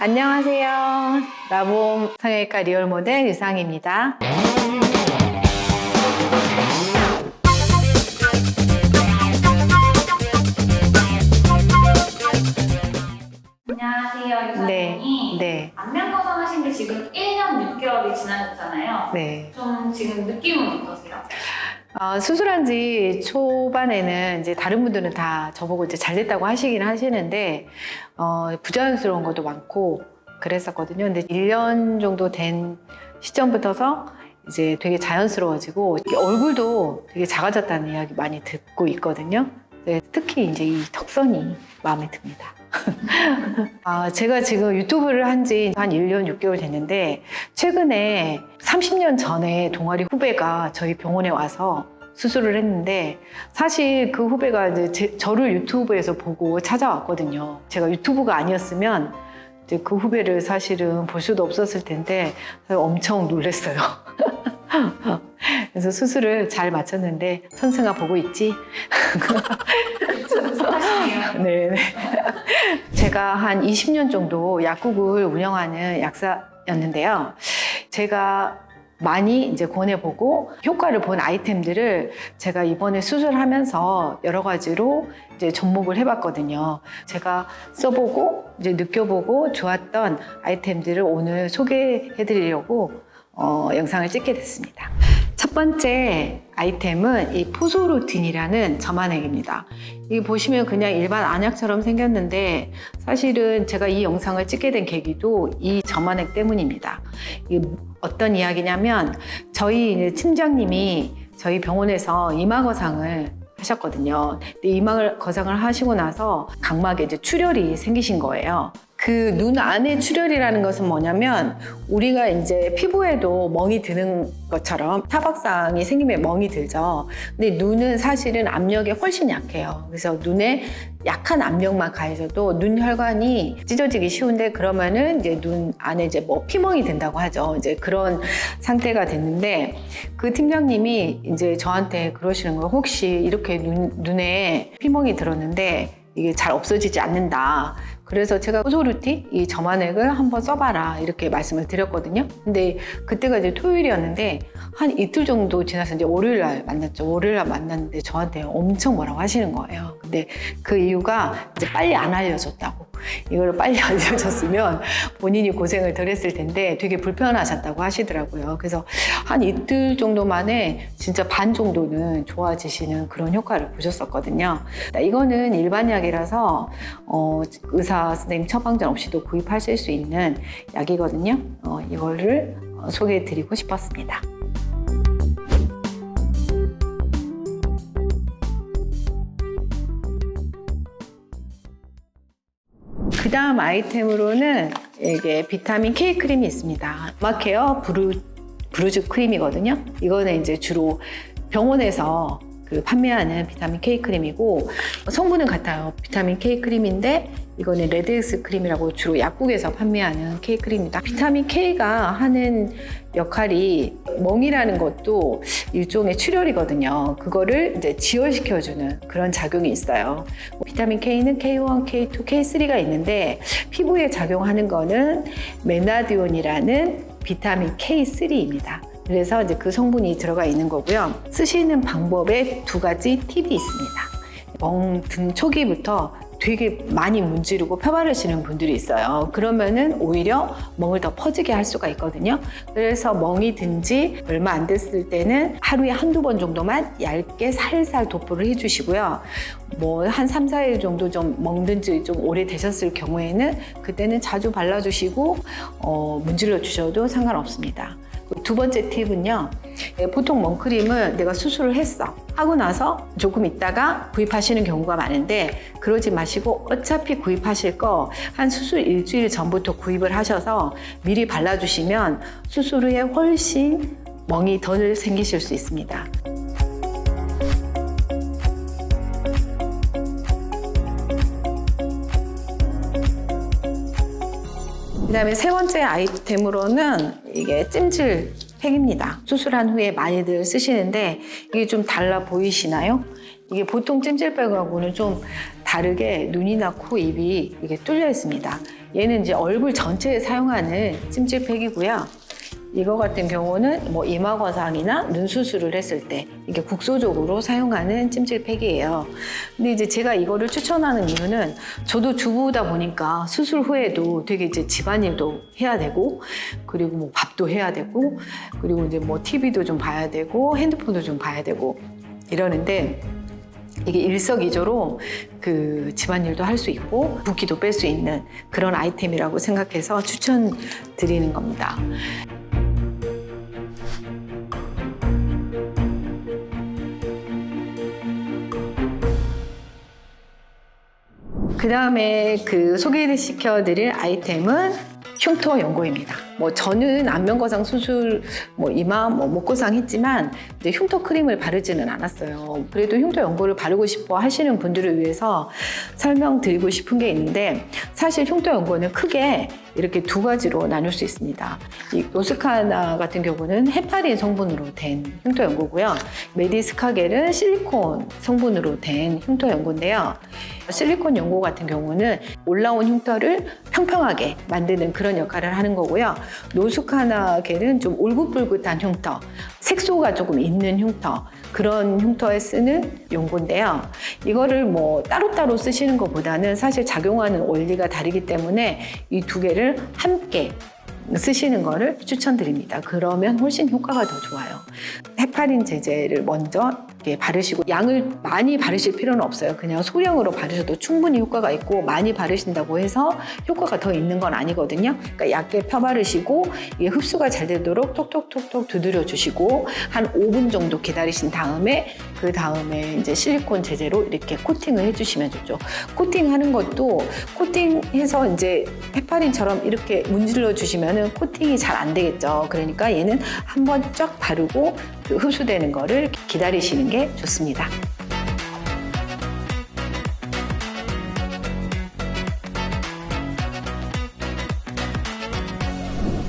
안녕하세요. 라봄 성형외과 리얼 모델 유상입니다. 안녕하세요, 유상님. 네. 안면 거상하신 지 지금 1년 6개월이 지나셨잖아요. 네. 좀 지금 느낌은 어떠세요? 수술한 지 초반에는 이제 다른 분들은 다 저보고 이제 잘 됐다고 하시긴 하시는데, 부자연스러운 것도 많고 그랬었거든요. 근데 1년 정도 된 시점부터서 이제 되게 자연스러워지고, 얼굴도 되게 작아졌다는 이야기 많이 듣고 있거든요. 네, 특히 이제 이 턱선이 마음에 듭니다. 제가 지금 유튜브를 한 지 한 1년 6개월 됐는데, 최근에 30년 전에 동아리 후배가 저희 병원에 와서 수술을 했는데, 사실 그 후배가 이제 저를 유튜브에서 보고 찾아왔거든요. 제가 유튜브가 아니었으면 이제 그 후배를 사실은 볼 수도 없었을 텐데 엄청 놀랐어요. 그래서 수술을 잘 마쳤는데, 선생아 보고 있지? 네. 제가 한 20년 정도 약국을 운영하는 약사였는데요. 제가 많이 이제 권해보고 효과를 본 아이템들을 제가 이번에 수술하면서 여러 가지로 이제 접목을 해봤거든요. 제가 써보고 이제 느껴보고 좋았던 아이템들을 오늘 소개해드리려고 영상을 찍게 됐습니다. 첫 번째 아이템은 이 포소루틴이라는 점안액입니다. 이게 보시면 그냥 일반 안약처럼 생겼는데, 사실은 제가 이 영상을 찍게 된 계기도 이 점안액 때문입니다. 이게 어떤 이야기냐면, 저희 팀장님이 저희 병원에서 이마 거상을 하셨거든요. 근데 이마 거상을 하시고 나서 각막에 이제 출혈이 생기신 거예요. 그 눈 안에 출혈이라는 것은 뭐냐면, 우리가 이제 피부에도 멍이 드는 것처럼 타박상이 생기면 멍이 들죠. 근데 눈은 사실은 압력이 훨씬 약해요. 그래서 눈에 약한 압력만 가해져도 눈 혈관이 찢어지기 쉬운데, 그러면은 이제 눈 안에 이제 뭐 피멍이 된다고 하죠. 이제 그런 상태가 됐는데, 그 팀장님이 이제 저한테 그러시는 거예요. 혹시 이렇게 눈에 피멍이 들었는데 이게 잘 없어지지 않는다. 그래서 제가 포소루틴 이 점안액을 한번 써봐라 이렇게 말씀을 드렸거든요. 근데 그때가 이제 토요일이었는데, 한 이틀 정도 지나서 이제 월요일 날 만났죠. 월요일 날 만났는데 저한테 엄청 뭐라고 하시는 거예요. 근데 그 이유가 이제 빨리 안 알려줬다고. 이걸 빨리 알려줬으면 본인이 고생을 덜 했을 텐데 되게 불편하셨다고 하시더라고요. 그래서 한 이틀 정도 만에 진짜 반 정도는 좋아지시는 그런 효과를 보셨었거든요. 이거는 일반 약이라서 의사 선생님 처방전 없이도 구입하실 수 있는 약이거든요. 이거를 소개해 드리고 싶었습니다. 그 다음 아이템으로는 이게 비타민 K 크림이 있습니다. 마케어 브루즈 크림이거든요. 이거는 이제 주로 병원에서 판매하는 비타민 K 크림이고, 성분은 같아요. 비타민 K 크림인데 이거는 레드엑스 크림이라고 주로 약국에서 판매하는 K 크림입니다. 비타민 K가 하는 역할이, 멍이라는 것도 일종의 출혈이거든요. 그거를 이제 지혈시켜주는 그런 작용이 있어요. 비타민 K는 K1, K2, K3가 있는데, 피부에 작용하는 거는 메나디온이라는 비타민 K3입니다. 그래서 이제 그 성분이 들어가 있는 거고요. 쓰시는 방법에 두 가지 팁이 있습니다. 멍 든 초기부터 되게 많이 문지르고 펴바르시는 분들이 있어요. 그러면은 오히려 멍을 더 퍼지게 할 수가 있거든요. 그래서 멍이 든 지 얼마 안 됐을 때는 하루에 한두 번 정도만 얇게 살살 도포를 해주시고요. 뭐 한 3, 4일 정도 좀 멍든 지 좀 오래 되셨을 경우에는 그때는 자주 발라주시고 문질러 주셔도 상관없습니다. 두 번째 팁은요, 보통 멍크림을 내가 수술을 했어 하고 나서 조금 있다가 구입하시는 경우가 많은데, 그러지 마시고 어차피 구입하실 거 한 수술 일주일 전부터 구입을 하셔서 미리 발라주시면 수술 후에 훨씬 멍이 덜 생기실 수 있습니다. 그 다음에 세 번째 아이템으로는 이게 찜질 팩입니다. 수술한 후에 많이들 쓰시는데, 이게 좀 달라 보이시나요? 이게 보통 찜질팩하고는 좀 다르게 눈이나 코, 입이 이게 뚫려 있습니다. 얘는 이제 얼굴 전체에 사용하는 찜질팩이고요. 이거 같은 경우는 뭐 이마 거상이나 눈 수술을 했을 때 이게 국소적으로 사용하는 찜질팩이에요. 근데 이제 제가 이거를 추천하는 이유는 저도 주부다 보니까 수술 후에도 되게 이제 집안일도 해야 되고 그리고 뭐 밥도 해야 되고 그리고 이제 뭐 TV도 좀 봐야 되고 핸드폰도 좀 봐야 되고 이러는데 이게 일석이조로 그 집안일도 할 수 있고 붓기도 뺄 수 있는 그런 아이템이라고 생각해서 추천드리는 겁니다. 그 다음에 그 소개시켜드릴 아이템은 흉터 연고입니다. 뭐 저는 안면거상 수술, 뭐 이마, 뭐 목거상 했지만 이제 흉터 크림을 바르지는 않았어요. 그래도 흉터 연고를 바르고 싶어 하시는 분들을 위해서 설명드리고 싶은 게 있는데 사실 흉터 연고는 크게 이렇게 두 가지로 나눌 수 있습니다. 이 노스카나 같은 경우는 헤파린 성분으로 된 흉터 연고고요. 메디스카겔은 실리콘 성분으로 된 흉터 연고인데요. 실리콘 연고 같은 경우는 올라온 흉터를 평평하게 만드는 그런 역할을 하는 거고요. 노스카나겔은 좀 울긋불긋한 흉터, 색소가 조금 있는 흉터, 그런 흉터에 쓰는 연고인데요. 이거를 뭐 따로따로 쓰시는 것보다는 사실 작용하는 원리가 다르기 때문에 이 두 개를 함께 쓰시는 거를 추천드립니다. 그러면 훨씬 효과가 더 좋아요. 헤파린 제제를 먼저 이렇게 바르시고 양을 많이 바르실 필요는 없어요. 그냥 소량으로 바르셔도 충분히 효과가 있고 많이 바르신다고 해서 효과가 더 있는 건 아니거든요. 그러니까 얇게 펴바르시고 이게 흡수가 잘 되도록 톡톡톡톡 두드려 주시고 한 5분 정도 기다리신 다음에 그 다음에 이제 실리콘 제제로 이렇게 코팅을 해주시면 좋죠. 코팅하는 것도 코팅해서 이제 헤파린처럼 이렇게 문질러 주시면은 코팅이 잘 안 되겠죠. 그러니까 얘는 한번 쫙 바르고 그 흡수되는 거를 기다리시는 게 좋습니다.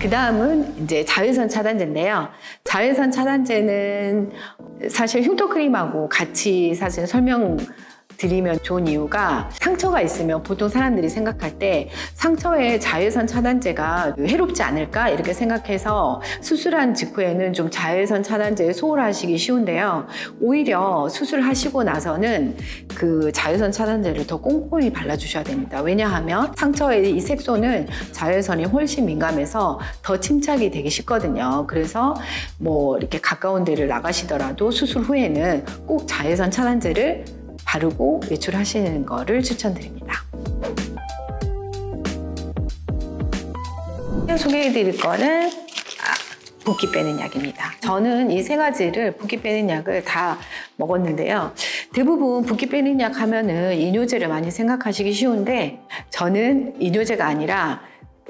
그 다음은 이제 자외선 차단제인데요. 자외선 차단제는 사실 흉터 크림하고 같이 사실 설명드리면 좋은 이유가 상처가 있으면 보통 사람들이 생각할 때 상처에 자외선 차단제가 해롭지 않을까 이렇게 생각해서 수술한 직후에는 좀 자외선 차단제에 소홀하시기 쉬운데요. 오히려 수술하시고 나서는 그 자외선 차단제를 더 꼼꼼히 발라주셔야 됩니다. 왜냐하면 상처의 이 색소는 자외선이 훨씬 민감해서 더 침착이 되기 쉽거든요. 그래서 뭐 이렇게 가까운 데를 나가시더라도 수술 후에는 꼭 자외선 차단제를 바르고 외출하시는 거를 추천드립니다. 소개해드릴 거는 붓기 빼는 약입니다. 저는 이 세 가지를 붓기 빼는 약을 다 먹었는데요. 대부분 붓기 빼는 약 하면은 이뇨제를 많이 생각하시기 쉬운데 저는 이뇨제가 아니라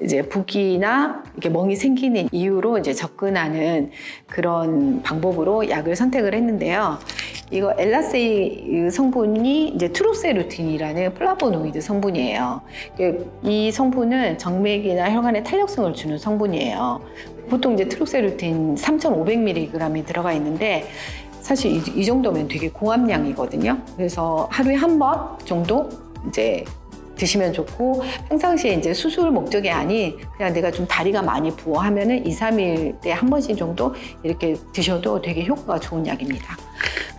이제 붓기나 이렇게 멍이 생기는 이유로 이제 접근하는 그런 방법으로 약을 선택을 했는데요. 이거 엘라세이 성분이 이제 트로세루틴이라는 플라보노이드 성분이에요. 이 성분은 정맥이나 혈관에 탄력성을 주는 성분이에요. 보통 이제 트로세루틴 3,500mg이 들어가 있는데 사실 이 정도면 되게 고함량이거든요. 그래서 하루에 한 번 정도 이제 드시면 좋고 평상시에 이제 수술 목적이 아닌 그냥 내가 좀 다리가 많이 부어 하면은 2, 3일에 한 번씩 정도 이렇게 드셔도 되게 효과가 좋은 약입니다.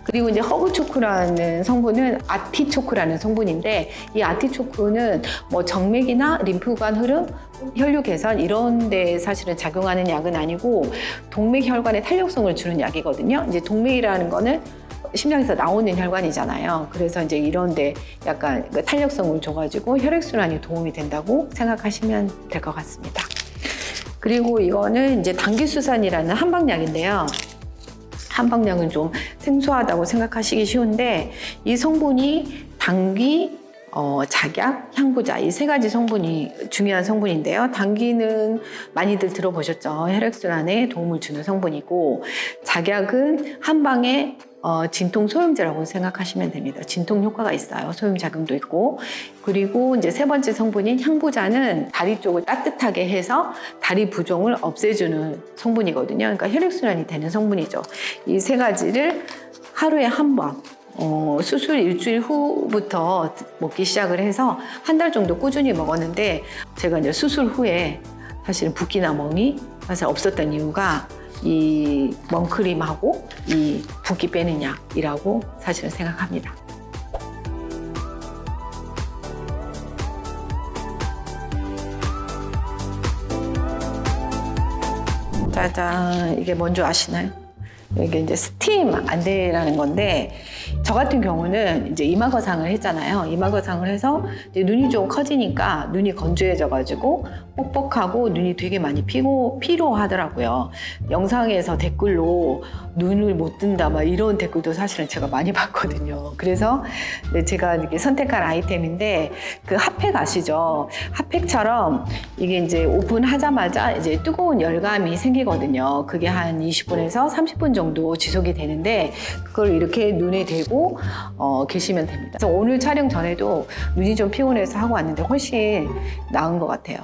그리고 이제 허브초크라는 성분은 아티초크라는 성분인데 이 아티초크는 뭐 정맥이나 림프관 흐름, 혈류 개선 이런 데 사실은 작용하는 약은 아니고 동맥혈관에 탄력성을 주는 약이거든요. 이제 동맥이라는 거는 심장에서 나오는 혈관이잖아요. 그래서 이제 이런데 약간 탄력성을 줘가지고 혈액순환에 도움이 된다고 생각하시면 될 것 같습니다. 그리고 이거는 이제 당기수산이라는 한방약인데요. 한방약은 좀 생소하다고 생각하시기 쉬운데 이 성분이 당귀, 작약, 향부자 이 세 가지 성분이 중요한 성분인데요. 당귀는 많이들 들어보셨죠? 혈액순환에 도움을 주는 성분이고 작약은 한방에 진통 소염제라고 생각하시면 됩니다. 진통 효과가 있어요. 소염작용도 있고. 그리고 이제 세 번째 성분인 향부자는 다리 쪽을 따뜻하게 해서 다리 부종을 없애주는 성분이거든요. 그러니까 혈액순환이 되는 성분이죠. 이 세 가지를 하루에 한 번 수술 일주일 후부터 먹기 시작을 해서 한 달 정도 꾸준히 먹었는데 제가 이제 수술 후에 사실은 붓기나 멍이 사실 없었던 이유가 이 멍크림하고 이 붓기 빼는 약이라고 사실은 생각합니다. 짜잔, 이게 뭔지 아시나요? 이게 이제 스팀 안대라는 건데 저 같은 경우는 이제 이마거상을 했잖아요. 이마거상을 해서 이제 눈이 좀 커지니까 눈이 건조해져가지고 뻑뻑하고 눈이 되게 많이 피로하더라고요. 영상에서 댓글로 눈을 못 뜬다 막 이런 댓글도 사실은 제가 많이 봤거든요. 그래서 제가 이렇게 선택한 아이템인데 그 핫팩 아시죠? 핫팩처럼 이게 이제 오픈하자마자 이제 뜨거운 열감이 생기거든요. 그게 한 20분에서 30분 정도 지속이 되는데 그걸 이렇게 눈에 대고 계시면 됩니다. 그래서 오늘 촬영 전에도 눈이 좀 피곤해서 하고 왔는데 훨씬 나은 것 같아요.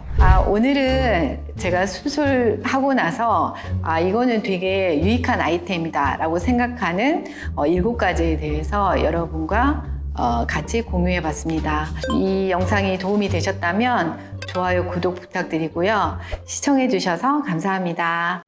오늘은 제가 수술하고 나서 이거는 되게 유익한 아이템이다 라고 생각하는 7가지에 대해서 여러분과 같이 공유해 봤습니다. 이 영상이 도움이 되셨다면 좋아요, 구독 부탁드리고요. 시청해 주셔서 감사합니다.